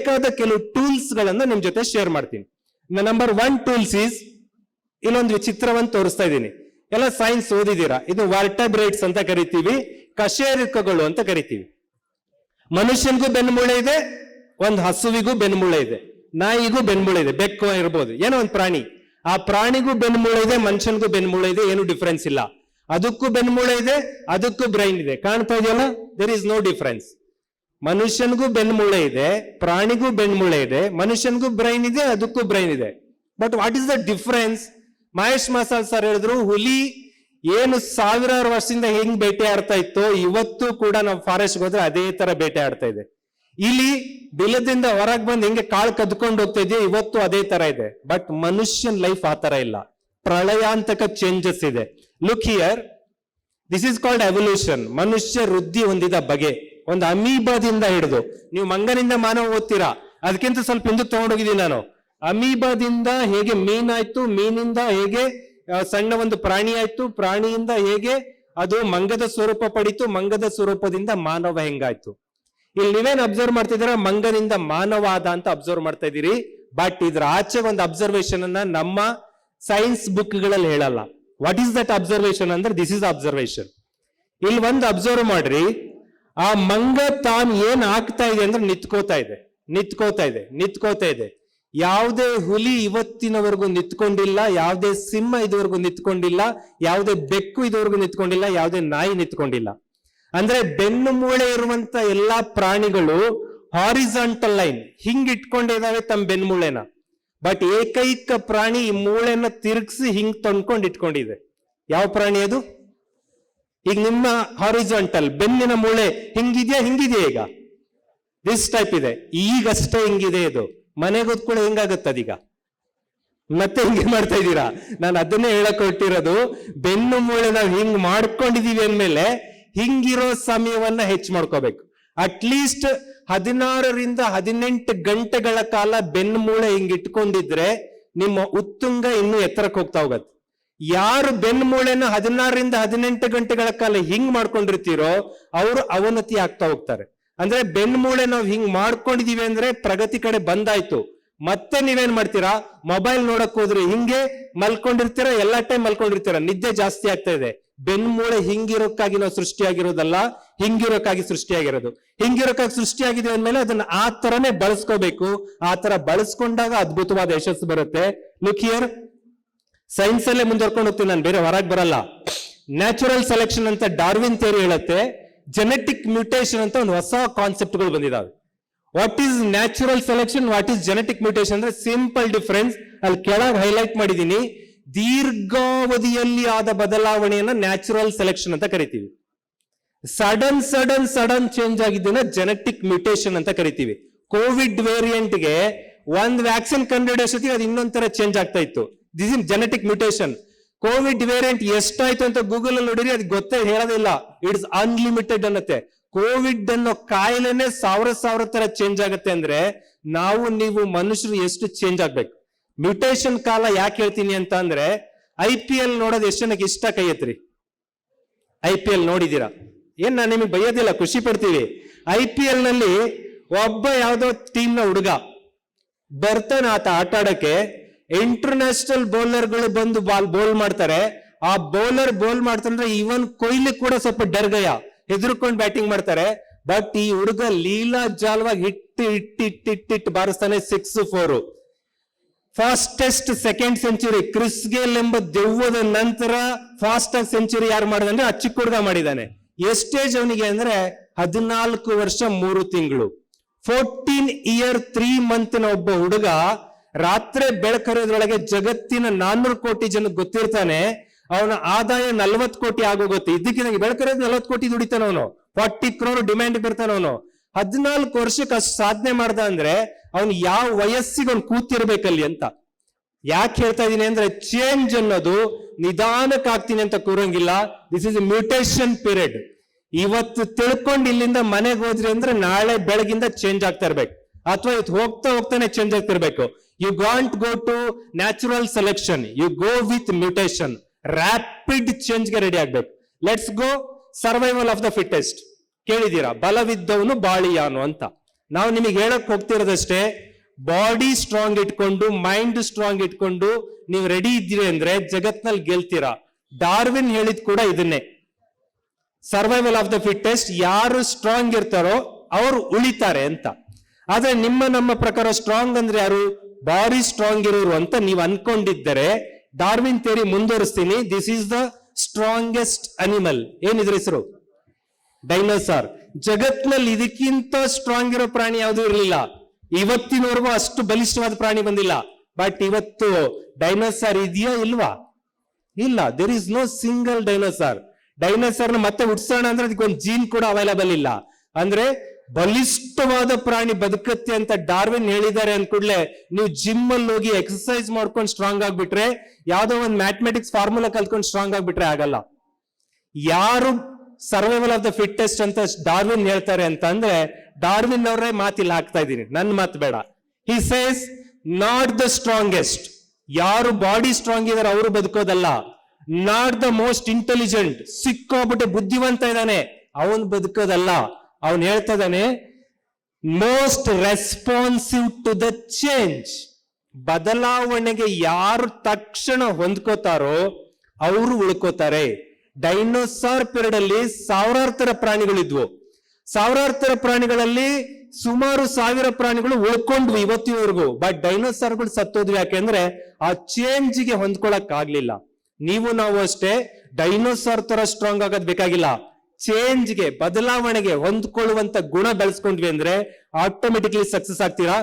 ಬೇಕಾದ ಕೆಲವು ಟೂಲ್ಸ್ ಗಳನ್ನ ನಿಮ್ ಜೊತೆ ಶೇರ್ ಮಾಡ್ತೀನಿ. ನಂಬರ್ 1 ಟೂಲ್ಸ್ ಈಸ್, ಇಲ್ಲೊಂದು ಚಿತ್ರವನ್ನು ತೋರಿಸ್ತಾ ಇದ್ದೀನಿ. ಎಲ್ಲ ಸೈನ್ಸ್ ಓದಿದ್ದೀರಾ. ಇದು ವರ್ಟಬ್ರೇಟ್ಸ್ ಅಂತ ಕರಿತೀವಿ, ಕಶೇರುಕಗಳು ಅಂತ ಕರಿತೀವಿ. ಮನುಷ್ಯನಿಗೂ ಬೆನ್ಮೂಳೆ ಇದೆ, ಒಂದು ಹಸುವಿಗೂ ಬೆನ್ಮೂಳೆ ಇದೆ, ನಾಯಿಗೂ ಬೆನ್ಮೂಳೆ ಇದೆ, ಬೆಕ್ಕು ಇರ್ಬೋದು, ಏನೋ ಒಂದು ಪ್ರಾಣಿ. ಆ ಪ್ರಾಣಿಗೂ ಬೆನ್ಮೂಳೆ ಇದೆ, ಮನುಷ್ಯನಿಗೂ ಬೆನ್ಮೂಳೆ ಇದೆ, ಏನು ಡಿಫರೆನ್ಸ್ ಇಲ್ಲ. ಅದಕ್ಕೂ ಬೆನ್ಮೂಳೆ ಇದೆ, ಅದಕ್ಕೂ ಬ್ರೈನ್ ಇದೆ. ಕಾಣ್ತಾ ಇದೆಯಲ್ಲ, ದೇರ್ ಇಸ್ ನೋ ಡಿಫರೆನ್ಸ್. ಮನುಷ್ಯನಿಗೂ ಬೆನ್ಮೂಳೆ ಇದೆ, ಪ್ರಾಣಿಗೂ ಬೆನ್ಮೂಳೆ ಇದೆ, ಮನುಷ್ಯನಿಗೂ ಬ್ರೈನ್ ಇದೆ, ಅದಕ್ಕೂ ಬ್ರೈನ್ ಇದೆ. But what is the difference? Mahesh masala sir ಹೇಳಿದ್ರು, ಹುಲಿ ಏನು ಸಾವಿರಾರು ವರ್ಷದಿಂದ ಹೆಂಗ್ ಬೇಟೆ ಆಡ್ತಾ ಇತ್ತು, ಇವತ್ತು ಕೂಡ ನಾವು ಫಾರೆಸ್ಟ್ ಹೋದ್ರೆ ಅದೇ ತರ ಬೇಟೆ ಆಡ್ತಾ ಇದೆ. ಇಲ್ಲಿ ಬಿಲದಿಂದ ಹೊರಗೆ ಬಂದು ಹೆಂಗೆ ಕಾಳು ಕದ್ಕೊಂಡು ಹೋಗ್ತಾ ಇದೆಯೋ, ಇವತ್ತು ಅದೇ ತರ ಇದೆ. ಬಟ್ ಮನುಷ್ಯನ್ ಲೈಫ್ ಆ ತರ ಇಲ್ಲ, ಪ್ರಳಯಾಂತಕ ಚೇಂಜಸ್ ಇದೆ. Look here, this is called evolution. ಮನುಷ್ಯ ವೃದ್ಧಿ ಹೊಂದಿದ ಬಗೆ, ಒಂದು ಅಮೀಬಾದಿಂದ ಹಿಡಿದು, ನೀವು ಮಂಗನಿಂದ ಮಾನವ ಓದ್ತೀರಾ, ಅದಕ್ಕಿಂತ ಸ್ವಲ್ಪ ಹಿಂದಕ್ಕೆ ತಗೊಂಡೋಗಿದ್ದೀನಿ ನಾನು. ಅಮೀಬಾದಿಂದ ಹೇಗೆ ಮೀನಾಯ್ತು, ಮೀನಿಂದ ಹೇಗೆ ಸಣ್ಣ ಒಂದು ಪ್ರಾಣಿ ಆಯ್ತು, ಪ್ರಾಣಿಯಿಂದ ಹೇಗೆ ಅದು ಮಂಗದ ಸ್ವರೂಪ ಪಡಿತು, ಮಂಗದ ಸ್ವರೂಪದಿಂದ ಮಾನವ ಹೆಂಗಾಯ್ತು. ಇಲ್ಲಿ ನೀವೇನ್ ಅಬ್ಸರ್ವ್ ಮಾಡ್ತಿದ್ದೀರಾ, ಮಂಗನಿಂದ ಮಾನವ ಆದ ಅಂತ ಅಬ್ಸರ್ವ್ ಮಾಡ್ತಾ ಇದ್ದೀರಿ. ಬಟ್ ಇದ್ರ ಆಚೆ ಒಂದು ಅಬ್ಸರ್ವೇಷನ್ ಅನ್ನ ನಮ್ಮ ಸೈನ್ಸ್ ಬುಕ್ ಗಳಲ್ಲಿ ಹೇಳಲ್ಲ. ವಾಟ್ ಈಸ್ ದಟ್ ಅಬ್ಸರ್ವೇಷನ್ ಅಂದ್ರೆ, ದಿಸ್ ಇಸ್ ಅಬ್ಸರ್ವೇಷನ್. ಇಲ್ಲಿ ಒಂದು ಅಬ್ಸರ್ವ್ ಮಾಡ್ರಿ, ಆ ಮಂಗ ತಾನು ಏನ್ ಆಗ್ತಾ ಇದೆ ಅಂದ್ರೆ ನಿಂತ್ಕೋತಾ ಇದೆ. ಯಾವುದೇ ಹುಲಿ ಇವತ್ತಿನವರೆಗೂ ನಿಂತ್ಕೊಂಡಿಲ್ಲ, ಯಾವುದೇ ಸಿಂಹ ಇದುವರೆಗೂ ನಿಂತ್ಕೊಂಡಿಲ್ಲ, ಯಾವುದೇ ಬೆಕ್ಕು ಇದುವರೆಗೂ ನಿಂತ್ಕೊಂಡಿಲ್ಲ, ಯಾವುದೇ ನಾಯಿ ನಿಂತ್ಕೊಂಡಿಲ್ಲ. ಅಂದ್ರೆ ಬೆನ್ನು ಮೂಳೆ ಇರುವಂತ ಎಲ್ಲಾ ಪ್ರಾಣಿಗಳು ಹಾರಿಜಾಂಟಲ್ ಲೈನ್ ಹಿಂಗ್ ಇಟ್ಕೊಂಡಿದಾವೆ ತಮ್ಮ ಬೆನ್ನು ಮೂಳೆನ. ಬಟ್ ಏಕೈಕ ಪ್ರಾಣಿ ಈ ಮೂಳೆನ ತಿರುಗಿಸಿ ಹಿಂಗ್ ತಂದ್ಕೊಂಡು ಇಟ್ಕೊಂಡಿದೆ. ಯಾವ ಪ್ರಾಣಿ ಅದು? ಈಗ ನಿಮ್ಮ ಹಾರಿಜಾಂಟಲ್ ಬೆನ್ನಿನ ಮೂಳೆ ಹಿಂಗಿದ್ಯಾ ಈಗ ದಿಸ್ ಟೈಪ್ ಇದೆ, ಈಗಷ್ಟೇ ಹಿಂಗಿದೆ. ಇದು ಮನೆಗೆ ಹೊತ್ಕೊಳ್ಳೋ ಹೆಂಗಾಗತ್ತೆ ಅದೀಗ? ಮತ್ತೆ ಹಿಂಗೆ ಮಾಡ್ತಾ ಇದ್ದೀರಾ? ನಾನು ಅದನ್ನೇ ಹೇಳಕ್ ಹೊರಟಿರೋದು. ಬೆನ್ನು ಮೂಳೆ ನಾವು ಹಿಂಗ್ ಮಾಡ್ಕೊಂಡಿದೀವಿ ಅಂದ್ಮೇಲೆ ಹಿಂಗಿರೋ ಸಮಯವನ್ನ ಹೆಚ್ಚು ಮಾಡ್ಕೋಬೇಕು. ಅಟ್ಲೀಸ್ಟ್ 16 ರಿಂದ 18 ಗಂಟೆಗಳ ಕಾಲ ಬೆನ್ನು ಮೂಳೆ ಹಿಂಗ್ ಇಟ್ಕೊಂಡಿದ್ರೆ ನಿಮ್ಮ ಉತ್ತುಂಗ ಇನ್ನೂ ಎತ್ತರಕ್ಕೆ ಹೋಗ್ತಾ ಹೋಗತ್ತೆ. ಯಾರು ಬೆನ್ನು ಮೂಳೆನ 16 ರಿಂದ 18 ಗಂಟೆಗಳ ಕಾಲ ಹಿಂಗ್ ಮಾಡ್ಕೊಂಡಿರ್ತೀರೋ ಅವರು ಅವನತಿ ಆಗ್ತಾ ಹೋಗ್ತಾರೆ. ಅಂದ್ರೆ ಬೆನ್ನು ಮೂಳೆ ನಾವು ಹಿಂಗ್ ಮಾಡ್ಕೊಂಡಿದೀವಿ ಅಂದ್ರೆ ಪ್ರಗತಿ ಕಡೆ ಬಂದಾಯ್ತು. ಮತ್ತೆ ನೀವೇನ್ ಮಾಡ್ತೀರಾ, ಮೊಬೈಲ್ ನೋಡಕ್ ಹೋದ್ರೆ ಹಿಂಗೆ ಮಲ್ಕೊಂಡಿರ್ತೀರಾ, ಎಲ್ಲಾ ಟೈಮ್ ಮಲ್ಕೊಂಡಿರ್ತೀರಾ, ನಿದ್ದೆ ಜಾಸ್ತಿ ಆಗ್ತಾ ಇದೆ. ಬೆನ್ನು ಮೂಳೆ ಹಿಂಗಿರೋಕ್ಕಾಗಿ ನಾವು ಸೃಷ್ಟಿಯಾಗಿರೋದಲ್ಲ, ಹಿಂಗಿರೋಕ್ಕಾಗಿ ಸೃಷ್ಟಿಯಾಗಿರೋದು. ಹಿಂಗಿರೋಕ್ಕಾಗಿ ಸೃಷ್ಟಿಯಾಗಿದೆ ಅಂದ್ಮೇಲೆ ಅದನ್ನ ಆ ತರನೇ ಬಳಸ್ಕೋಬೇಕು. ಆ ತರ ಬಳಸ್ಕೊಂಡಾಗ ಅದ್ಭುತವಾದ ಯಶಸ್ಸು ಬರುತ್ತೆ. ಲುಕ್ ಹಿಯರ್, ಸೈನ್ಸ್ ಅಲ್ಲೇ ಮುಂದುವರ್ಕೊಂಡು ಹೋಗ್ತೀನಿ ನಾನು, ಬೇರೆ ಹೊರಗೆ ಬರಲ್ಲ. ನ್ಯಾಚುರಲ್ ಸೆಲೆಕ್ಷನ್ ಅಂತ ಡಾರ್ವಿನ್ ಥಿಯರಿ ಹೇಳುತ್ತೆ. ಜೆನೆಟಿಕ್ ಮ್ಯೂಟೇಶನ್ ಅಂತ ಒಂದು ಹೊಸ ಕಾನ್ಸೆಪ್ಟ್ಗಳು ಬಂದಿದ್ದಾವೆ. What is natural selection, what is genetic mutation ಅಂದ್ರೆ ಸಿಂಪಲ್ ಡಿಫರೆನ್ಸ್. ಅಲ್ಲಿ ಕೆಳಗೆ ಹೈಲೈಟ್ ಮಾಡಿದೀನಿ. ದೀರ್ಘಾವಧಿಯಲ್ಲಿ ಆದ ಬದಲಾವಣೆಯನ್ನ ನ್ಯಾಚುರಲ್ ಸೆಲೆಕ್ಷನ್ ಅಂತ ಕರಿತೀವಿ. ಸಡನ್ ಚೇಂಜ್ ಆಗಿದ್ದನ್ನ ಜೆನೆಟಿಕ್ ಮ್ಯೂಟೇಶನ್ ಅಂತ ಕರಿತೀವಿ. ಕೋವಿಡ್ ವೇರಿಯಂಟ್ಗೆ ಒಂದ್ ವ್ಯಾಕ್ಸಿನ್ ಕಂಡುಹಿಡಿಯೋಷ್ಟೊತ್ತಿಗೆ ಅದು ಇನ್ನೊಂದರ ಚೇಂಜ್ ಆಗ್ತಾ ಇತ್ತು. This is genetic mutation. Covid variant ಎಷ್ಟಾಯ್ತು ಅಂತ ಗೂಗಲ್ ಅಲ್ಲಿ ನೋಡಿರಿ, ಅದು ಗೊತ್ತೇ ಹೇಳೋದಿಲ್ಲ. It's unlimited ಅನ್ನತ್ತೆ. ಕೋವಿಡ್ ಅನ್ನೋ ಕಾಯಿಲೆನೆ ಸಾವಿರ ತರ ಚೇಂಜ್ ಆಗುತ್ತೆ ಅಂದ್ರೆ ನೀವು ಮನುಷ್ಯರು ಎಷ್ಟು ಚೇಂಜ್ ಆಗ್ಬೇಕು. ಮ್ಯೂಟೇಶನ್ ಕಾಲ ಯಾಕೆ ಹೇಳ್ತೀನಿ ಅಂತ ಅಂದ್ರೆ, IPL ನೋಡೋದು ಎಷ್ಟು ಜನಕ್ಕೆ ಇಷ್ಟ? ಕೈ ಎತ್ರಿ. IPL ನೋಡಿದೀರಾ? ಏನ್ ನಾನು ನಿಮಗೆ ಬೈಯೋದಿಲ್ಲ, ಖುಷಿ ಪಡ್ತೀವಿ. IPL ನಲ್ಲಿ ಒಬ್ಬ ಯಾವ್ದೋ ಟೀಮ್ ನ ಹುಡುಗ ಬರ್ತಾನೆ ಆತ ಆಟ ಆಡಕ್ಕೆ. ಇಂಟರ್ನ್ಯಾಷನಲ್ ಬೌಲರ್ಗಳು ಬಂದು ಬೌಲ್ ಮಾಡ್ತಾರೆ. ಆ ಬೌಲ್ ಮಾಡ್ತಂದ್ರೆ ಇವನ್ ಕೊಹ್ಲಿ ಕೂಡ ಸ್ವಲ್ಪ ಡರ್ಗಯ ಹೆದರ್ಕೊಂಡು ಬ್ಯಾಟಿಂಗ್ ಮಾಡ್ತಾರೆ. ಬಟ್ ಈ ಹುಡುಗ ಲೀಲಾ ಜಾಲವಾಗಿ ಇಟ್ಟು ಬಾರಿಸ್ತಾನೆ 6-4. Fastest second century Chris Gayle ಎಂಬ ದೆವ್ವದ ನಂತರ ಫಾಸ್ಟ್ ಆಗಿ ಸೆಂಚುರಿ ಯಾರು ಮಾಡಿದಂದ್ರೆ ಆ ಚಿಕ್ಕ ಹುಡುಗ ಮಾಡಿದಾನೆ. ಎಷ್ಟೇಜ್ ಅವನಿಗೆ ಅಂದ್ರೆ 14 ವರ್ಷ 3 ತಿಂಗಳು. 14 year 3 month ಒಬ್ಬ ಹುಡುಗ ರಾತ್ರಿ ಬೆಳಕರಿಯೋದ್ರೊಳಗೆ ಜಗತ್ತಿನ 400 ಕೋಟಿ ಜನಕ್ಕೆ ಗೊತ್ತಿರ್ತಾನೆ. ಅವನ ಆದಾಯ 40 ಕೋಟಿ ಆಗೋಗುತ್ತೆ. ಇದಕ್ಕಿಂತ ಬೆಳಕರಿಯೋದು 40 ಕೋಟಿ ದುಡಿತಾನ ಅವನು. 40 crore ಡಿಮ್ಯಾಂಡ್ ಬರ್ತಾನ ಅವನು. 14 ವರ್ಷಕ್ಕೆ ಅಷ್ಟು ಸಾಧನೆ ಮಾಡ್ದ ಅಂದ್ರೆ ಅವನು ಯಾವ ವಯಸ್ಸಿಗೆ ಅವ್ನು ಕೂತಿರ್ಬೇಕಲ್ಲಿ ಅಂತ. ಯಾಕೆ ಹೇಳ್ತಾ ಇದೀನಿ ಅಂದ್ರೆ, ಚೇಂಜ್ ಅನ್ನೋದು ನಿಧಾನಕ್ಕೆ ಆಗ್ತೀನಿ ಅಂತ ಕೂರಂಗಿಲ್ಲ. This is a mutation period. ಇವತ್ತು ತಿಳ್ಕೊಂಡು ಇಲ್ಲಿಂದ ಮನೆಗೆ ಹೋದ್ರಿ ಅಂದ್ರೆ ನಾಳೆ ಬೆಳಗಿಂದ ಚೇಂಜ್ ಆಗ್ತಾ ಇರ್ಬೇಕು, ಅಥವಾ ಇವತ್ತು ಹೋಗ್ತಾನೆ ಚೇಂಜ್ ಆಗ್ತಿರ್ಬೇಕು. You can't go to natural selection, you go with mutation. Rapid ಚೇಂಜ್ಗೆ ರೆಡಿ ಆಗ್ಬೇಕು. Let's go survival of the fittest. ಕೇಳಿದೀರಾ? ಬಲವಿದ್ದವನು ಬಾಳಿಯಾನು ಅಂತ. ನಾವು ನಿಮಗೆ ಹೇಳಕ್ ಹೋಗ್ತಿರೋದಷ್ಟೇ, ಬಾಡಿ ಸ್ಟ್ರಾಂಗ್ ಇಟ್ಕೊಂಡು ಮೈಂಡ್ ಸ್ಟ್ರಾಂಗ್ ಇಟ್ಕೊಂಡು ನೀವು ರೆಡಿ ಇದ್ದೀರಿ ಅಂದ್ರೆ ಜಗತ್ನಲ್ಲಿ ಗೆಲ್ತೀರಾ. ಡಾರ್ವಿನ್ ಹೇಳಿದ್ ಕೂಡ ಇದನ್ನೇ, ಸರ್ವೈವಲ್ ಆಫ್ ದ ಫಿಟ್ಟೆಸ್ಟ್. ಯಾರು ಸ್ಟ್ರಾಂಗ್ ಇರ್ತಾರೋ ಅವ್ರು ಉಳಿತಾರೆ ಅಂತ. ಆದ್ರೆ ನಮ್ಮ ಪ್ರಕಾರ ಸ್ಟ್ರಾಂಗ್ ಅಂದ್ರೆ ಯಾರು? ಬಾಡಿ ಸ್ಟ್ರಾಂಗ್ ಇರೋರು ಅಂತ ನೀವು ಅನ್ಕೊಂಡಿದ್ದರೆ ಡಾರ್ವಿನ್ ಥಿಯರಿ ಮುಂದುವರಿಸ್ತೀನಿ. This is the strongest animal. ಏನಿದ್ರ ಹೆಸರು? ಡೈನೋಸಾರ್. ಜಗತ್ನಲ್ಲಿ ಇದಕ್ಕಿಂತ ಸ್ಟ್ರಾಂಗ್ ಇರೋ ಪ್ರಾಣಿ ಯಾವುದು ಇರಲಿಲ್ಲ. ಇವತ್ತಿನವರೆಗೂ ಅಷ್ಟು ಬಲಿಷ್ಠವಾದ ಪ್ರಾಣಿ ಬಂದಿಲ್ಲ. ಬಟ್ ಇವತ್ತು ಡೈನೋಸಾರ್ ಇದೆಯಾ ಇಲ್ವಾ? ಇಲ್ಲ. There is no single dinosaur. ಡೈನೋಸಾರ್ನ ಮತ್ತೆ ಹುಟ್ಸೋಣ ಅಂದ್ರೆ ಅದಕ್ಕೊಂದು ಜೀನ್ ಕೂಡ ಅವೈಲಬಲ್ ಇಲ್ಲ. ಅಂದ್ರೆ ಬಲಿಷ್ಠವಾದ ಪ್ರಾಣಿ ಬದುಕತ್ತೆ ಅಂತ ಡಾರ್ವಿನ್ ಹೇಳಿದ್ದಾರೆ ಅಂದ ಕೂಡಲೇ ನೀವು ಜಿಮ್ ಅಲ್ಲಿ ಹೋಗಿ ಎಕ್ಸರ್ಸೈಸ್ ಮಾಡ್ಕೊಂಡು ಸ್ಟ್ರಾಂಗ್ ಆಗ್ಬಿಟ್ರೆ, ಯಾವ್ದೋ ಒಂದು ಮ್ಯಾಥಮೆಟಿಕ್ಸ್ ಫಾರ್ಮುಲಾ ಕಲ್ತ್ಕೊಂಡು ಸ್ಟ್ರಾಂಗ್ ಆಗ್ಬಿಟ್ರೆ ಆಗಲ್ಲ. ಯಾರು ಸರ್ವೈವಲ್ ಆಫ್ ದ ಫಿಟ್ಟೆಸ್ಟ್ ಅಂತ ಡಾರ್ವಿನ್ ಹೇಳ್ತಾರೆ ಅಂತ ಅಂದ್ರೆ ಡಾರ್ವಿನ್ ಅವರೇ ಮಾತಿಲ್ಲ ಹಾಕ್ತಾ ಇದ್ದೀನಿ, ನನ್ನ ಮಾತು ಬೇಡ. He says not the strongest. ಯಾರು ಬಾಡಿ ಸ್ಟ್ರಾಂಗ್ ಇದಾರೆ ಅವರು ಬದುಕೋದಲ್ಲ. ನಾಟ್ ದ ಮೋಸ್ಟ್ ಇಂಟೆಲಿಜೆಂಟ್, ಸಿಕ್ಕೋಬಿಟ್ಟೆ ಬುದ್ಧಿವಂತ ಇದ್ದಾನೆ ಅವನು ಬದುಕೋದಲ್ಲ. ಅವನು ಹೇಳ್ತಾ ಇದ್ದಾನೆ most responsive to the change. ಬದಲಾವಣೆಗೆ ಯಾರು ತಕ್ಷಣ ಹೊಂದ್ಕೋತಾರೋ ಅವರು ಉಳ್ಕೋತಾರೆ. ಡೈನೋಸಾರ್ ಪೀರಿಯಡ್ ಅಲ್ಲಿ ಸಾವಿರಾರು ತರ ಪ್ರಾಣಿಗಳಿದ್ವು. ಸಾವಿರಾರು ತರ ಪ್ರಾಣಿಗಳಲ್ಲಿ ಸುಮಾರು 1000 ಪ್ರಾಣಿಗಳು ಉಳ್ಕೊಂಡ್ವು ಇವತ್ತಿನವರೆಗೂ. ಬಟ್ ಡೈನೋಸಾರ್ಗಳು ಸತ್ತೋದ್ವಿ. ಯಾಕೆಂದ್ರೆ ಆ ಚೇಂಜ್ಗೆ ಹೊಂದ್ಕೊಳಕ್ ಆಗ್ಲಿಲ್ಲ. ನೀವು ನಾವು ಅಷ್ಟೇ ಡೈನೋಸಾರ್ ತರ ಸ್ಟ್ರಾಂಗ್ ಆಗೋದ್ ಬೇಕಾಗಿಲ್ಲ. ಚೇಂಜ್ಗೆ, ಬದಲಾವಣೆಗೆ ಹೊಂದ್ಕೊಳ್ಳುವಂತ ಗುಣ ಬೆಳೆಸ್ಕೊಂಡ್ವಿ ಅಂದ್ರೆ ಆಟೋಮೆಟಿಕ್ಲಿ ಸಕ್ಸಸ್ ಆಗ್ತೀರಾ.